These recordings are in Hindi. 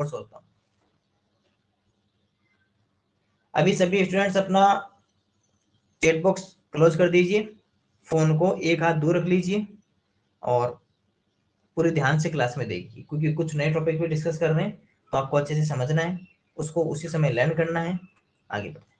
और सोचता हूँ। अभी सभी स्टूडेंट्स अपना चैट बॉक्स क्लोज कर दीजिए, फोन को एक हाथ दूर रख लीजिए और पूरे ध्यान से क्लास में देखिए, क्योंकि कुछ नए टॉपिक पे डिस्कस कर रहे हैं तो आपको अच्छे से समझना है, उसको उसी समय लर्न करना है। आगे बढ़ते,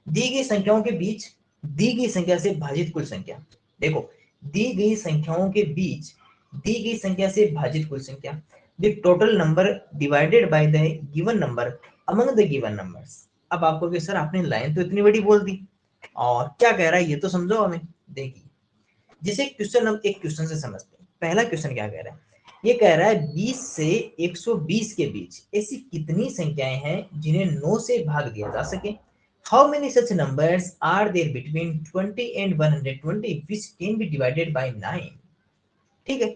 दी गई संख्याओं के बीच दी गई संख्या से भाजित कुल संख्या। देखो, दी गई संख्याओं के बीच दी गई संख्या से भाजित कुल संख्या, the total number divided by the given number among the given numbers. अब आपको कि सर आपने लाइन तो इतनी बड़ी बोल दी और क्या कह रहा है ये तो समझो हमें। देखिए, जिसे क्वेश्चन हम एक क्वेश्चन से समझते हैं। पहला क्वेश्चन क्या कह रहा है, ये कह रहा है 20 से 120 के बीच ऐसी कितनी संख्याएं हैं जिन्हें 9 से भाग दिया जा सके। How many such numbers are there between 20 and 120 which can be divided by 9। ठीक है,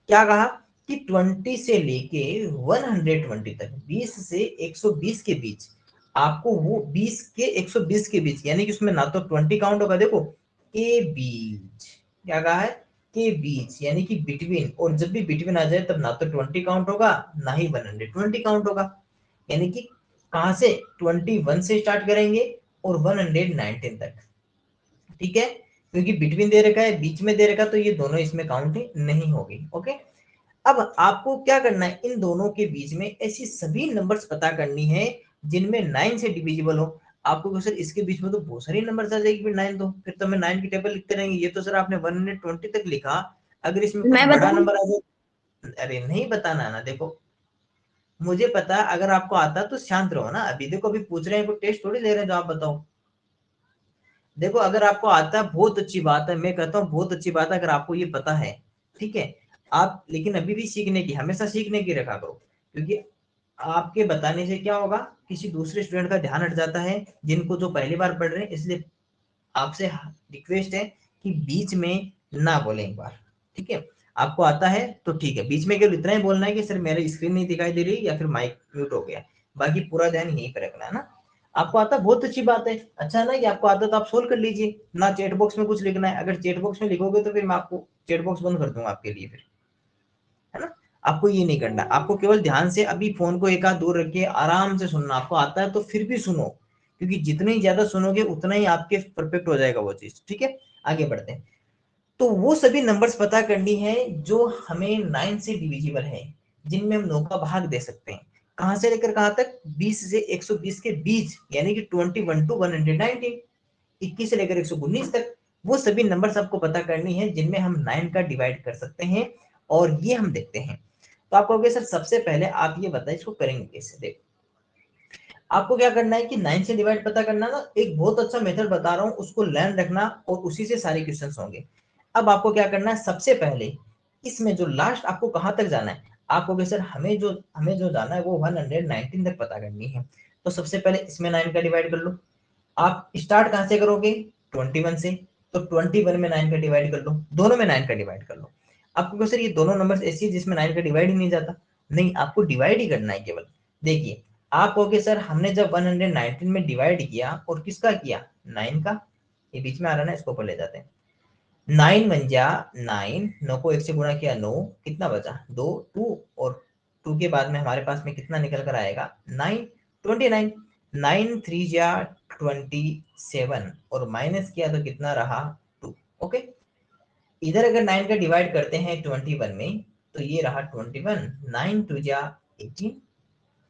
क्या कहा कि 20 से लेके 120 तक, 20 से 120 के बीच आपको वो 20 के 120 के बीच, यानी कि उसमें ना तो 20 काउंट होगा, देखो के बीच, क्या कहा है के बीच, यानी कि बिटवीन, और जब भी बिटवीन आ जाए तब ना तो 20 काउंट होगा ना ही 120 काउंट होगा। यानी कि कहां से 21 से स्टार्ट करेंगे और 119 तक। ठीक है, क्योंकि बिटवीन दे रखा है, बीच में दे रखा, तो ये दोनों इसमें काउंट नहीं होगी। ओके, अब आपको क्या करना है, इन दोनों के बीच में ऐसी सभी नंबर्स पता करनी है जिनमें 9 से डिविजिबल हो। आपको सर इसके बीच में तो बहुत सारी नंबर्स आ जाएगी, फिर 9 दो, फिर तो मैं 9 की टेबल लिखते रहेंगे। ये तो सर आपने 120 तक लिखा, अगर इसमें कुछ मैं बड़ा बताऊं? नंबर आ जाए, अरे नहीं बताना ना। देखो, मुझे पता, अगर आपको आता तो शांत रहो ना। अभी देखो, अभी पूछ रहे हैं, कोई टेस्ट थोड़ी ले रहे हैं जो आप बताओ। देखो, अगर आपको आता है बहुत अच्छी बात है, मैं कहता हूँ बहुत अच्छी बात है अगर आपको ये पता है। ठीक है, आप लेकिन अभी भी सीखने की, हमेशा सीखने की रखा करो, क्योंकि आपके बताने से क्या होगा, किसी दूसरे स्टूडेंट का ध्यान हट जाता है जिनको जो पहली बार पढ़ रहे हैं। इसलिए आपसे रिक्वेस्ट है कि बीच में ना बोले एक बार। ठीक है, आपको आता है तो ठीक है, बीच में केवल इतना ही बोलना है कि सर मेरी स्क्रीन नहीं दिखाई दे रही या फिर माइक म्यूट हो गया, बाकी पूरा ध्यान यहीं पर रखना है ना। आपको आता बहुत अच्छी बात है, अच्छा ना कि आपको आता तो आप सोल्व कर लीजिए ना। चैट बॉक्स में कुछ लिखना है, अगर चैट बॉक्स में लिखोगे तो फिर मैं आपको चैट बॉक्स बंद कर दूंगा आपके लिए फिर, है ना। आपको ये नहीं करना, आपको केवल ध्यान से अभी फोन को एक हाथ दूर रख के आराम से सुनना। आपको आता है तो फिर भी सुनो, क्योंकि जितने ही ज्यादा सुनोगे उतना ही आपके परफेक्ट हो जाएगा वो चीज। ठीक है, आगे बढ़ते हैं। तो वो सभी नंबर्स पता करनी है जो हमें 9 से डिविजिबल है, जिनमें हम 9 का भाग दे सकते हैं। कहां से लेकर कहां तक, 20 से 120 के बीच, यानी कि 21 टू 119, 21 से लेकर 119 तक। वो सभी नंबर्स आपको पता करनी है जिनमें हम 9 का डिवाइड कर सकते हैं, और ये हम देखते हैं। तो आप कहोगे सर सबसे पहले आप ये बताइए इसको करेंगे कैसे। देखो, आपको क्या करना है कि 9 से डिवाइड पता करना ना, एक बहुत अच्छा मेथड बता रहा हूँ, उसको लर्न रखना और उसी से सारे क्वेश्चंस होंगे। अब आपको क्या करना है, सबसे पहले इसमें जो लास्ट आपको कहां तक जाना है, आप कहोगे सर हमें जो जाना है वो 119 तक पता करनी है। तो सबसे पहले इसमें 9 का डिवाइड कर लो। आप स्टार्ट कहां से करोगे, 21 से, तो 21 में 9 का डिवाइड कर लो, दोनों में 9 का डिवाइड कर लो। आपको सर ये दोनों नंबर ऐसी है जिसमें 9 का डिवाइड ही नहीं जाता, नहीं, आपको डिवाइड ही करना है केवल। देखिए, आप कहोगे सर हमने जब 119 में डिवाइड किया, और किसका किया, 9 का, ये बीच में आ रहा है ना, इसको ऊपर ले जाते हैं। 9 बन जा 9, 9 को 1 से गुणा किया 9, कितना बचा 2, 2, और 2 के बाद में हमारे पास में कितना निकल कर आएगा 9, 29, 9 3 जा 27, और माइनस किया तो कितना रहा 2। ओके, इधर अगर 9 का डिवाइड करते हैं 21 में, तो ये रहा 21, 9 2 जा 18,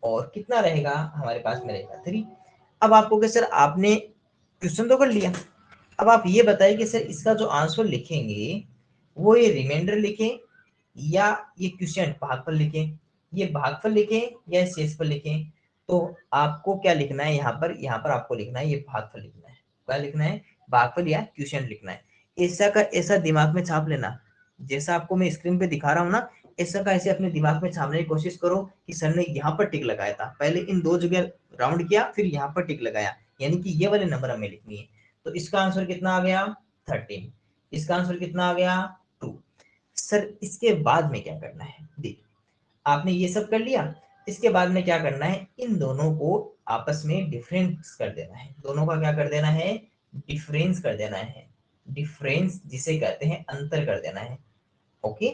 और कितना रहेगा हमारे पास में रहेगा 3। अब आपको क्या सर आपने क्वेश्चन तो कर लिया, अब आप ये बताइए कि सर इसका जो आंसर लिखेंगे वो ये रिमाइंडर लिखें या ये क्वेश्चन भागफल लिखें, ये भागफल लिखें या शेषफल लिखें। तो आपको क्या लिखना है, यहाँ पर आपको लिखना है ये भागफल लिखना है। क्या लिखना है, भागफल या क्वेश्चन लिखना है। ऐसा का ऐसा दिमाग में छाप लेना, जैसा आपको मैं स्क्रीन पे दिखा रहा हूँ ना, ऐसा का ऐसे अपने दिमाग में छापने की कोशिश करो कि सर ने यहाँ पर टिक लगाया था, पहले इन दो जगह राउंड किया फिर यहाँ पर टिक लगाया, यानी कि ये वाले नंबर हमें लिखनी है। तो इसका आंसर कितना आ गया 13, इसका आंसर कितना आ गया 2। सर इसके बाद में क्या करना है, देखिए आपने ये सब कर लिया, इसके बाद में क्या करना है, इन दोनों को आपस में डिफरेंस कर देना है। दोनों का क्या कर देना है, डिफरेंस कर देना है। डिफरेंस जिसे कहते हैं अंतर कर देना है। ओके,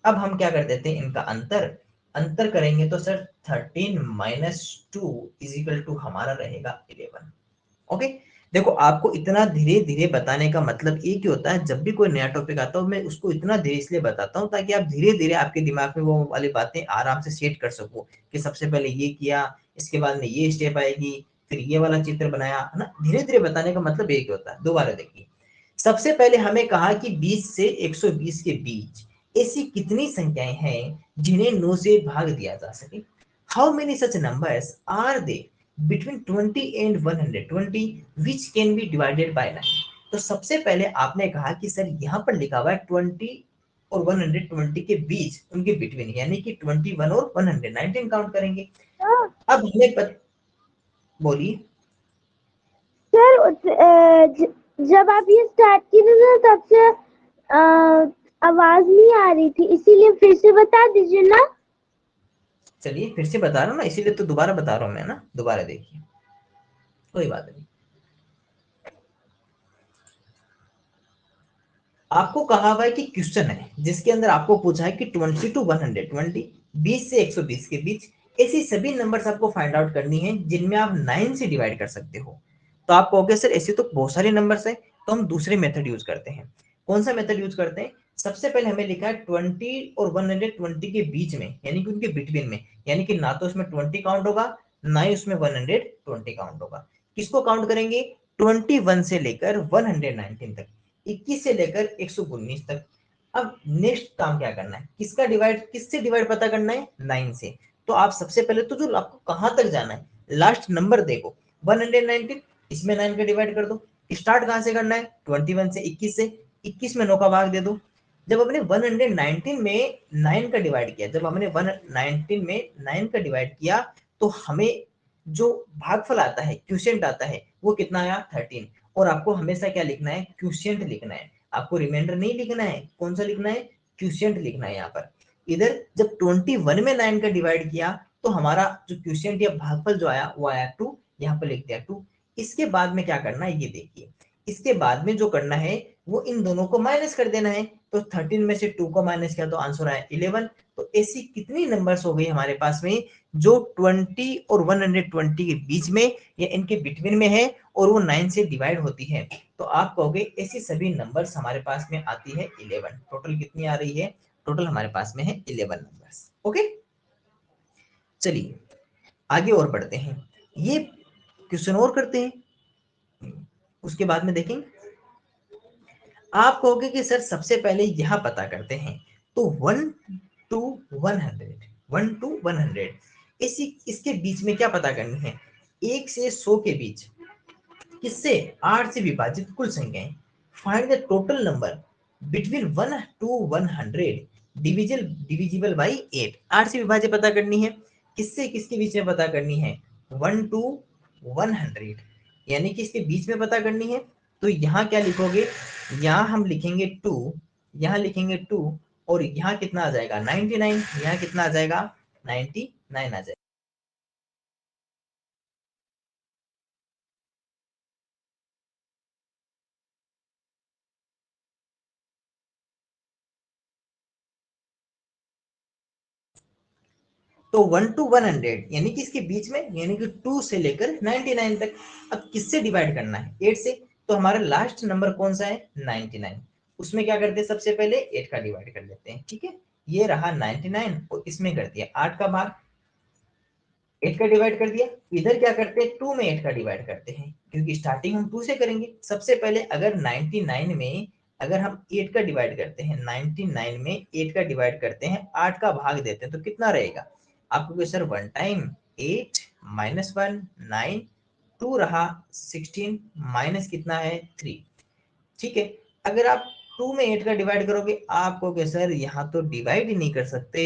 अब हम क्या कर देते हैं, इनका अंतर, अंतर करेंगे तो sir 13 minus 2 is equal to हमारा रहेगा 11। ओके, देखो आपको इतना धीरे धीरे बताने का मतलब एक ही होता है, जब भी कोई नया टॉपिक आता है मैं उसको इतना धीरे इसलिए बताता हूँ ताकि आप धीरे धीरे आपके दिमाग में वो वाली बातें आराम से सेट कर सको कि सबसे पहले ये किया, इसके बाद में ये स्टेप आएगी, फिर ये वाला चित्र बनाया, है ना। धीरे धीरे बताने का मतलब एक ही होता है। दोबारा देखिए, सबसे पहले हमें कहा कि 20 से 120 के बीच ऐसी कितनी संख्याएं हैं जिन्हें 9 से भाग दिया जा सके। How many such numbers are they between 20 and 120 which can be divided by 9। तो सबसे पहले आपने कहा कि सर यहाँ पर लिखा हुआ है 20 और 120 के बीच, उनके बिटवीन, यानी कि 21 और 119 काउंट करेंगे। अब हमें बोलिए सर, जब आप ये स्टार्ट किए थे ना तब से आवाज नहीं आ रही थी, इसीलिए फिर से बता दीजिए ना। चलिए फिर से बता रहा हूँ ना, इसीलिए तो दोबारा बता रहा हूँ मैं ना। दोबारा देखिए, कोई बात नहीं। आपको कहा हुआ है कि क्वेश्चन है जिसके अंदर आपको पूछा है कि 20 टू 120, 20 से 120 के बीच ऐसी सभी नंबर्स आपको फाइंड आउट करनी है जिनमें आप 9 से डिवाइड कर सकते हो। तो आप कहोगे सर ऐसे तो बहुत सारे नंबर्स है, तो हम दूसरे मेथड यूज करते हैं। कौन सा मेथड यूज करते हैं? सबसे पहले हमें लिखा है 20 और 120 के बीच में, यानी कि उनके बिटवीन में, यानी कि ना तो उसमें 20 काउंट होगा ना ही उसमें 120 काउंट होगा। किसको काउंट करेंगे? 21 से लेकर 119 तक, 21 से लेकर 119 तक। अब नेक्स्ट काम क्या करना है? किसका डिवाइड, किससे डिवाइड पता करना है? 9 से। तो आप सबसे पहले तो जो आपको कहां तक जाना है, लास्ट नंबर देखो 119, इसमें 9 का डिवाइड कर दो। स्टार्ट कहां से करना है? 21 से, 21 से। 21 में 9 का भाग दे दो। जब हमने 119 में 9 का डिवाइड किया, जब हमने 119 में 9 का डिवाइड किया, तो हमें जो भागफल आता है, क्वोशिएंट आता है, वो कितना आया? 13। और आपको हमेशा क्या लिखना है? क्वोशिएंट लिखना है। आपको रिमाइंडर नहीं लिखना है। कौन सा लिखना है? क्वोशिएंट लिखना है। यहाँ पर इधर जब 21 में 9 का डिवाइड किया तो हमारा जो क्वोशिएंट या भागफल जो आया वो आया 2। यहाँ पर लिख दिया 2। इसके बाद में क्या करना है ये देखिए, इसके बाद में जो करना है वो इन दोनों को माइनस कर देना है। तो 13 में से 2 को माइनस किया तो आंसर आया 11। तो ऐसी कितनी नंबर्स हो गई हमारे पास में जो 20 और 120 के बीच में या इनके बिटवीन में है और वो 9 से डिवाइड होती है। तो आप कहोगे ऐसी सभी नंबर्स हमारे पास में आती है 11। टोटल कितनी आ रही है? टोटल हमारे पास में है 11 नंबर्स। ओके, चलिए आगे और बढ़ते हैं। ये क्वेश्चन और करते हैं, उसके बाद में देखेंगे। आप कहोगे कि सर सबसे पहले यहां पता करते हैं। तो 1 टू 100, 1 टू 100, इसी इसके बीच में क्या पता करनी है? 1 से 100 के बीच किससे? 8 से विभाजित कुल संख्याएं। Find the total number between 1 to 100 divisible by 8। 8 से विभाजित पता करनी है। किससे किसके बीच में पता करनी है? 1 टू 100, यानी कि इसके बीच में पता करनी है। तो यहाँ क्या लिखोगे? यहाँ हम लिखेंगे 2, यहाँ लिखेंगे 2, और यहाँ कितना आ जाएगा? 99। यहाँ कितना आ जाएगा? 99 आ जाएगा। तो 1 टू 100 यानी कि इसके बीच में, यानी कि 2 से लेकर 99 तक। अब किससे डिवाइड करना है? 8 से। तो हमारा लास्ट नंबर कौन सा है? 99। उसमें क्या करते हैं? सबसे पहले 8 का डिवाइड कर लेते हैं। ठीक है, ये रहा 99 और इसमें कर दिया 8 का भाग, 8 का डिवाइड कर दिया। इधर क्या करते हैं? 2 में 8 का डिवाइड करते हैं, क्योंकि स्टार्टिंग हम 2 से करेंगे। सबसे पहले अगर 99 में अगर हम 8 का डिवाइड करते हैं, 99 में 8 का डिवाइड करते हैं, 8 का भाग देते हैं, तो कितना रहेगा? आपको सर 1 टाइम 8 माइनस 1 9, 2 रहा 16 माइनस कितना है? 3। ठीक है, अगर आप 2 में 8 का डिवाइड करोगे, आप कहोगे सर यहाँ तो डिवाइड ही नहीं कर सकते।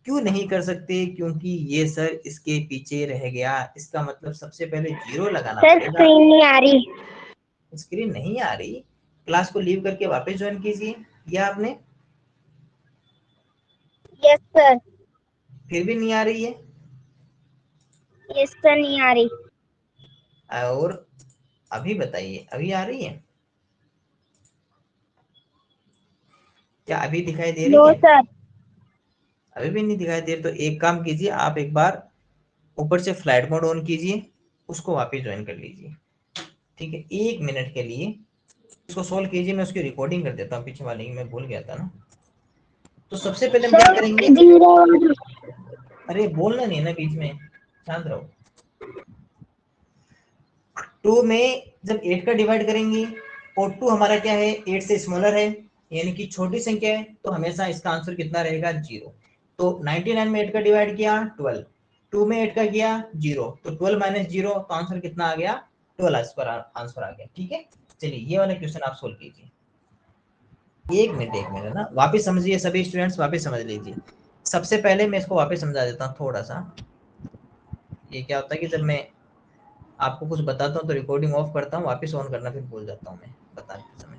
क्यों नहीं कर सकते? क्योंकि ये सर इसके पीछे रह गया। इसका मतलब सबसे पहले 0 लगाना सर पड़ेगा। स्क्रीन नहीं आ रही। स्क्रीन नहीं आ रही? क्लास को लीव करके वापस ज्वाइन कीजिए। या आपने यस सर। फिर भी नहीं आ रही है? यस सर, नहीं आ रही। और अभी बताइए, अभी आ रही है? क्या अभी दिखाई दे नो रही है? सर। अभी भी नहीं दिखाई दे रही, तो एक काम कीजिए, आप एक बार ऊपर से फ्लाइट मोड ऑन कीजिए, उसको वापस ज्वाइन कर लीजिए, ठीक है, 1 मिनट के लिए इसको सोल्व कीजिए। मैं उसकी रिकॉर्डिंग कर देता हूँ पीछे वाले की, मैं भूल गया था ना। तो सबसे पहले हम क्या करेंगे, अरे बोलना नहीं ना बीच में, शांत रहो। 2 में जब 8 का डिवाइड करेंगे और 2 हमारा क्या है, 8 से स्मॉलर है, यानी कि छोटी संख्या है, तो हमेशा इसका आंसर कितना रहेगा, 0। तो 99 में 8 का डिवाइड किया 12, 2 में 8 का किया 0, तो 12 माइनस 0, तो आंसर कितना आ गया, 12 आंसर आ गया, ठीक है। चलिए ये वाला क्वेश्चन आप सोल्व कीजिए। एक मिनट ना, वापस समझिए सभी स्टूडेंट्स, वापस समझ लीजिए। सबसे पहले मैं इसको वापस समझा देता हूँ थोड़ा सा। ये क्या होता है कि जब मैं आपको कुछ बताता हूँ तो रिकॉर्डिंग ऑफ करता हूँ, वापस ऑन करना फिर भूल जाता हूँ मैं बताते समय।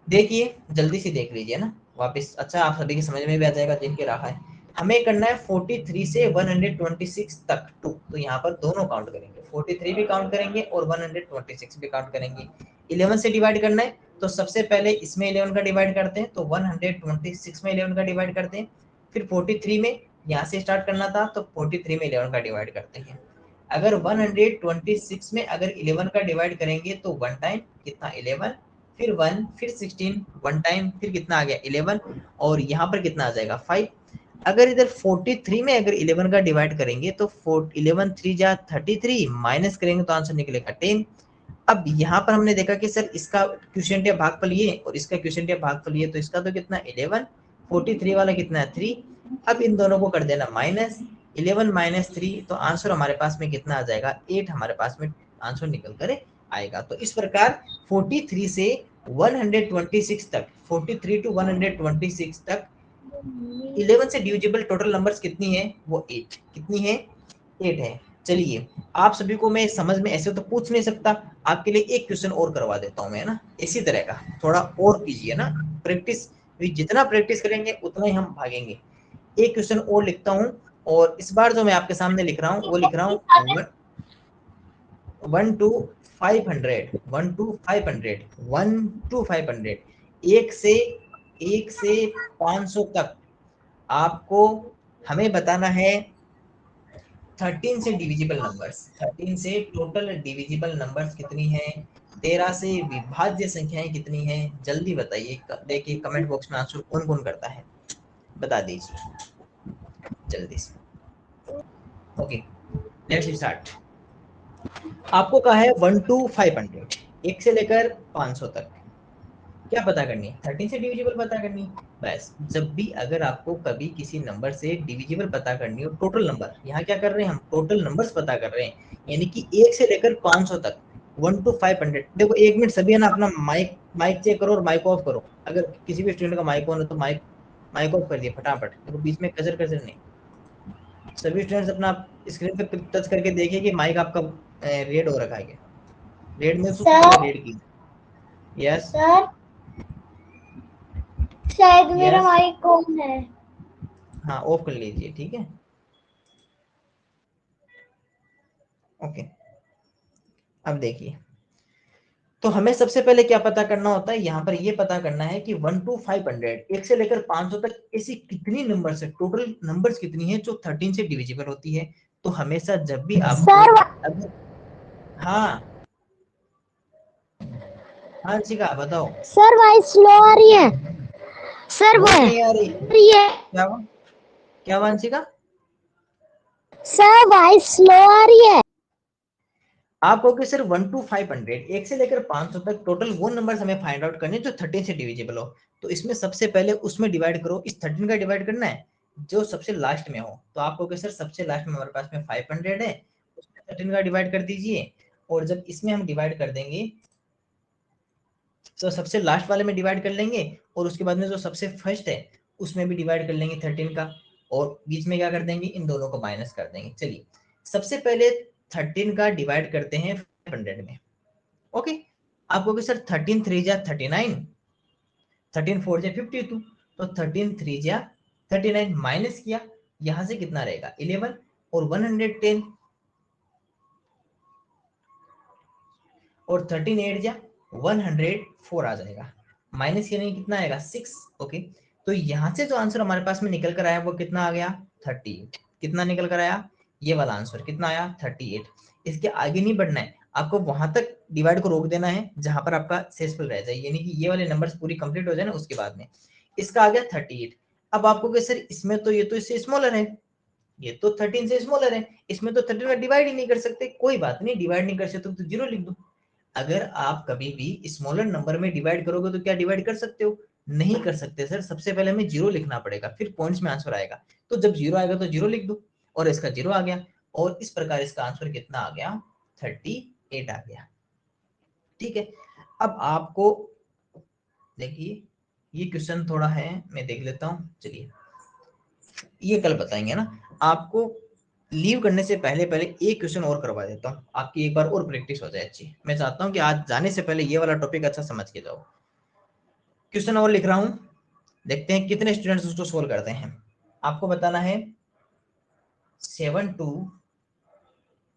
देखिए जल्दी से देख लीजिए ना वापस, अच्छा आप सभी की समझ में भी आ जाएगा जिनके रहा है। हमें करना है 43 से 126 तक 2, तो यहाँ पर दोनों काउंट करेंगे, 43 भी काउंट करेंगे और 126 भी काउंट करेंगे। 11 से डिवाइड करना है, तो सबसे पहले इसमें 11 का डिवाइड करते हैं, तो 126 में 11 का डिवाइड करते हैं, फिर 43 में यहाँ से स्टार्ट करना था, तो 43 में 11 का डिवाइड करते हैं। अगर 126 में अगर 11 का डिवाइड करेंगे तो 1 टाइम कितना 11, फिर 1, फिर 16, 1 टाइम, फिर कितना आ गया 11, और यहाँ पर कितना आ जाएगा 5। अगर इधर 43 में अगर 11 का डिवाइड करेंगे तो 11 3 जा 33, माइनस करेंगे तो आंसर निकलेगा 10। अब यहाँ पर हमने देखा कि सर इसका क्वोशिएंट या भागफल ये और इसका क्वोशिएंट या भागफल ये, तो इसका तो कितना 11, 43 वाला कितना है 3। अब इन दोनों को कर देना माइनस, 11 माइनस 3, तो आंसर हमारे पास में कितना आ जाएगा 8, हमारे पास में आंसर निकल कर आएगा। तो इस प्रकार 43 से 126 तक, 43 टू 126 तक 11 से डिविजिबल टोटल नंबर्स कितनी है, वो 8, कितनी है 8 है। चलिए आप सभी को मैं समझ में ऐसे तो पूछ नहीं सकता, आपके लिए एक क्वेश्चन और करवा देता हूं मैं ना, इसी तरह का थोड़ा और कीजिए ना प्रैक्टिस, जितना प्रैक्टिस करेंगे उतना ही हम भागेंगे। एक क्वेश्चन और लिखता हूं, और इस बार जो मैं आपके सामने लिख रहा हूं वो लिख रहा हूं 1 टू 500, 1 टू 500, 1 टू 500, एक से 500 तक आपको हमें बताना है 13 से डिविजिबल नंबर्स, 13 से टोटल डिविजिबल नंबर्स कितनी है, 13 से विभाज्य संख्याएं कितनी है, जल्दी बताइए। देखिए कमेंट बॉक्स में आंसर कौन कौन करता है, बता दीजिए जल्दी से। Okay let's start. आपको कहा है 1 टू 500, 1 से लेकर 500 तक क्या पता करनी है, 13 से डिविजिबल पता करनी है। बस जब भी अगर आपको कभी किसी नंबर से डिविजिबल पता करनी हो, टोटल नंबर, यहाँ क्या कर रहे हैं हम, टोटल नंबर्स पता कर रहे हैं, यानी कि 1 से लेकर 500 तक, 1 टू 500। देखो 1 मिनट सभी है ना, अपना माइक माइक चेक करो और माइक ऑफ करो। अगर किसी भी स्टूडेंट का माइक ऑन है तो माइक माइक ऑफ कर दिए फटाफट। देखो बीच में कजर कजर नहीं, सभी स्टूडेंट्स अपना स्क्रीन पे टच करके देखिए कि माइक आपका रेड हो रखा है, रेड में रेड की। यस सर शायद मेरा यस, माइक ऑन है। हाँ ऑफ कर लीजिए, ठीक है ओके। अब देखिए, तो हमें सबसे पहले क्या पता करना होता है, यहाँ पर ये पता करना है कि 1 टू 500, 1 से लेकर 500 तक ऐसी कितनी नंबर्स है, टोटल नंबर्स कितनी है जो 13 से डिविजिबल होती है। तो हमेशा जब भी आपको सर अगर, हाँ हाँ शिखा बताओ। सर वॉइस स्लो आ रही है। सर वो वॉइस है नहीं आ रही, रही है। क्या हुआ, क्या वांशिका। सर वॉइस स्लो आ रही है। आप कहोगे सर 1 टू 500, 1 से लेकर 500 तक टोटल वो नंबर्स हमें फाइंड आउट करने जो 13 से डिविजिबल हो। तो इसमें सबसे पहले उसमें डिवाइड करो, इस 13 का डिवाइड करना है जो सबसे लास्ट में हो। तो आप कहोगे सर सबसे लास्ट में हमारे पास में 500 है, उसमें 13 का डिवाइड कर दीजिए, और जब इसमें हम डिवाइड कर देंगे तो सबसे लास्ट वाले में डिवाइड कर लेंगे, और उसके बाद में जो सबसे फर्स्ट है उसमें भी डिवाइड कर लेंगे 13 का, और बीच में क्या कर देंगे, इन दोनों को माइनस कर देंगे। चलिए सबसे पहले 13 का डिवाइड करते हैं 500 में। ओके, आप कहोगे सर 13 3 जा 39, 13 4 जा 52, तो 13 3 जा 39 माइनस किया, यहां से कितना रहेगा 11, और 110, और 13 8 जा 104 आ जाएगा, माइनस यानी कितना आएगा 6। ओके, तो यहाँ से जो आंसर हमारे पास में निकल कर आया वो कितना आ गया 38। कितना निकल कर आया, ये वाला आंसर कितना आया 38। इसके आगे नहीं बढ़ना है, आपको वहां तक डिवाइड को रोक देना है जहां पर आपका शेषफल रह जाए, यानी कि ये वाले नंबर्स पूरी कंप्लीट हो जाए ना उसके बाद में। इसका आ गया 38। अब आपको क्या सर इसमें तो ये तो इससे स्मॉलर है, ये तो 13 से स्मॉलर है, इसमें तो 13 का डिवाइड ही नहीं कर सकते। कोई बात नहीं, डिवाइड नहीं कर सकते तो 0 लिख दो। अगर आप कभी भी स्मॉलर नंबर में डिवाइड करोगे तो क्या डिवाइड कर सकते हो, नहीं कर सकते सर। सबसे पहले हमें 0 लिखना पड़ेगा, फिर पॉइंट्स में आंसर आएगा। तो जब 0 आएगा तो 0 लिख दो, और इसका 0 आ गया, और इस प्रकार इसका आंसर कितना आ गया 38 आ गया। ठीक है, अब आपको देखिए ये क्वेश्चन थोड़ा है, मैं देख लेता हूँ। चलिए ये कल बताएंगे ना आपको। लीव करने से पहले पहले एक क्वेश्चन और करवा देता हूँ, आपकी एक बार और प्रैक्टिस हो जाए अच्छी। मैं चाहता हूँ कि आज जाने से पहले ये वाला टॉपिक अच्छा समझ के जाओ। क्वेश्चन और लिख रहा हूँ, देखते हैं कितने स्टूडेंट्स उसको सोल्व करते हैं। आपको बताना है 7 to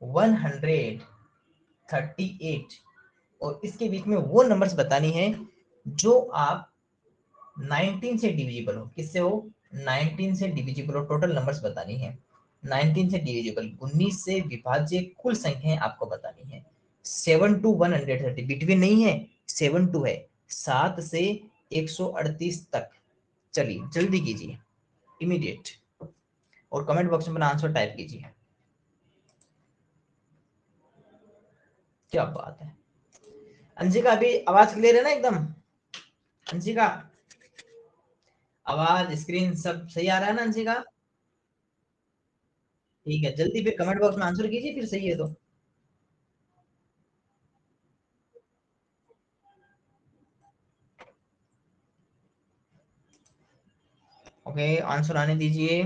138 और इसके बीच में वो नंबर्स बतानी है जो आप 19 से डिविजिबल हो। किससे हो, 19 से डिविजिबल हो। टोटल नंबर्स बतानी है 19 से डिविजिबल, 19 से विभाज्य कुल संख्याएं आपको बतानी है। 7 to 130 बिटवीन नहीं है, 7 to है, 7 से 138 तक। चलिए जल्दी कीजिए, इमीडिएट, और कमेंट बॉक्स में अपना आंसर टाइप कीजिए। क्या बात है अंशिका, अभी आवाज क्लियर है ना एकदम? अंशिका आवाज स्क्रीन सब सही आ रहा है ना अंशिका? ठीक है, जल्दी फिर कमेंट बॉक्स में आंसर कीजिए, फिर सही है तो। ओके, आंसर आने दीजिए,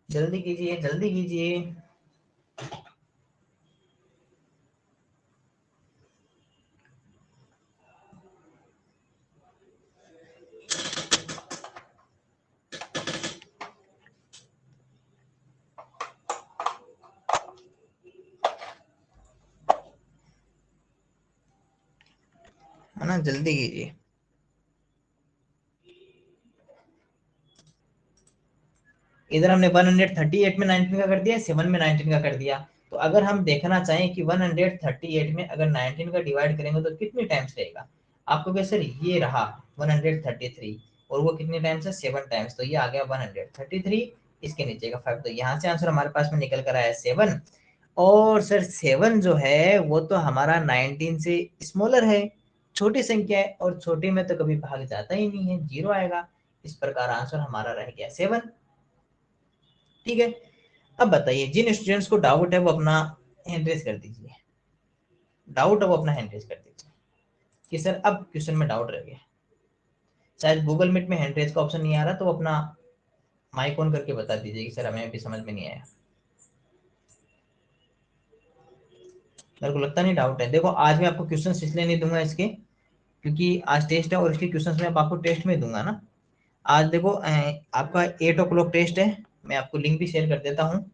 जल्दी कीजिए जल्दी कीजिए। है ना, जल्दी कीजिए। इधर हमने 138 में 19 का कर दिया, 7 में 19 का कर दिया। तो अगर हम देखना चाहें कि 138 में अगर 19 का डिवाइड करेंगे तो कितने टाइम्स रहेगा, आपको क्या सर ये रहा 133, और वो कितने टाइम्स है 7 टाइम्स, तो ये आ गया 133, इसके नीचे का 5। तो यहाँ से आंसर हमारे पास में निकल कर आया 7। और सर 7 जो है वो तो हमारा 19 से स्मॉलर है, छोटी संख्या है, और छोटी में तो कभी भाग जाता ही नहीं है, 0 आएगा। इस प्रकार आंसर हमारा रह गया 7। ठीक है, अब बताइए जिन स्टूडेंट्स को डाउट है वो अपना हैंड रेज कर दीजिए। डाउट है वो अपना हैंड रेज कर दीजिए कि सर अब क्वेश्चन में डाउट रह गया। शायद गूगल मीट में हैंड रेज का ऑप्शन नहीं आ रहा, तो अपना माइक ऑन करके बता दीजिए कि सर हमें अभी समझ में नहीं आया। मेरे को लगता नहीं डाउट है। देखो आज मैं आपको क्वेश्चन इसलिए नहीं दूंगा इसके, क्योंकि आज टेस्ट है और इसके क्वेश्चन मैं आपको टेस्ट में दूंगा ना। आज देखो आपका 8 o'clock टेस्ट है, मैं आपको लिंक भी शेयर कर देता हूँ।